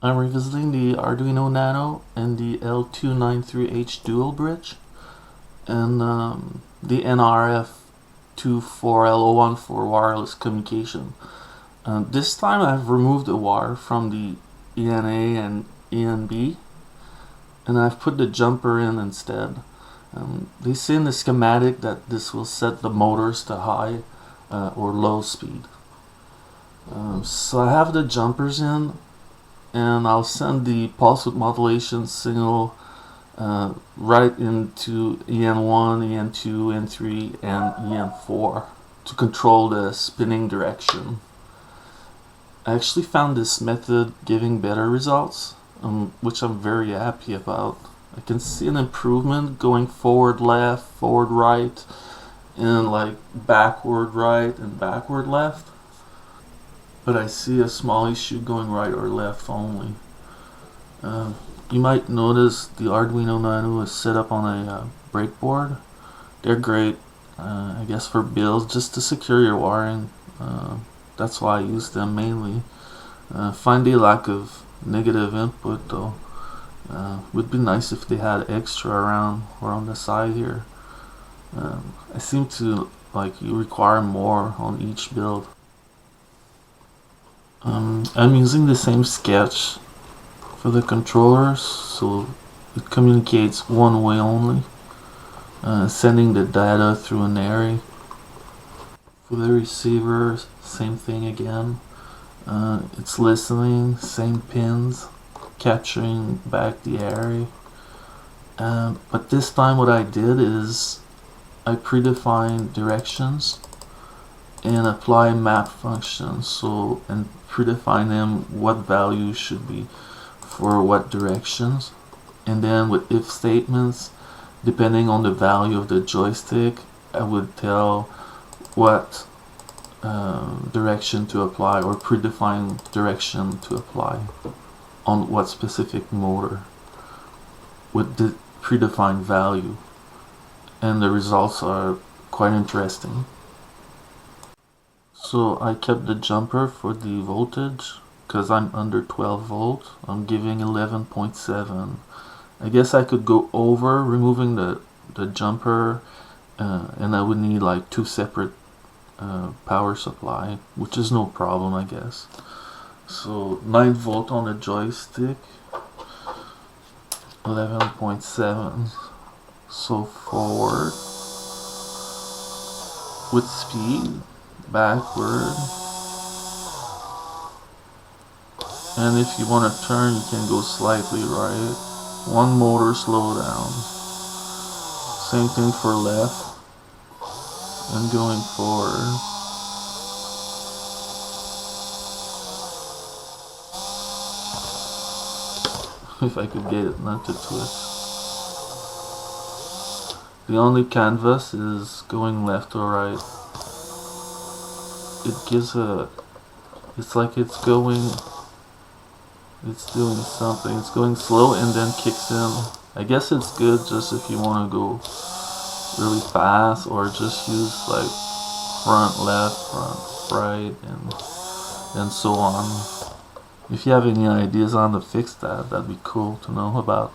I'm revisiting the Arduino Nano and the L298 Dual Bridge and the NRF24l01 for wireless communication. This time I've removed the wire from the ENA and ENB and I've put the jumper in instead. They say in the schematic that this will set the motors to high or low speed. So I have the jumpers in, and I'll send the pulse width modulation signal right into EN1, EN2, EN3, and EN4 to control the spinning direction. I actually found this method giving better results, which I'm very happy about. I can see an improvement going forward left, forward right, and like backward right and backward left. But I see a small issue going right or left only. You might notice the Arduino Nano is set up on a breakboard. They're great, I guess, for builds, just to secure your wiring. That's why I use them mainly. Find a lack of negative input though. Would be nice if they had extra around or on the side here. I seem to like you require more on each build. I'm using the same sketch for the controllers, so it communicates one way only, sending the data through an array. For the receiver, same thing again. It's listening, same pins, capturing back the array. But this time what I did is I predefined directions and apply map functions, and predefine them what value should be for what directions, and then with if statements, depending on the value of the joystick, I would tell what direction to apply, or predefine direction to apply on what specific motor with the predefined value, and the results are quite interesting. So I kept the jumper for the voltage because I'm under 12 volt. I'm giving 11.7. I guess I could go over removing the jumper, and I would need like two separate power supply, which is no problem, I guess. So 9 volt on the joystick, 11.7. So forward with speed, backward, and if you want to turn, you can go slightly right. One motor slow down. Same thing for left and going forward. If I could get it not to twist. The only canvas is going left or right. It gives it's like it's doing something. It's going slow and then kicks in. I guess it's good just if you want to go really fast, or just use like front left, front right, and so on. If you have any ideas on how to fix that, that'd be cool to know about.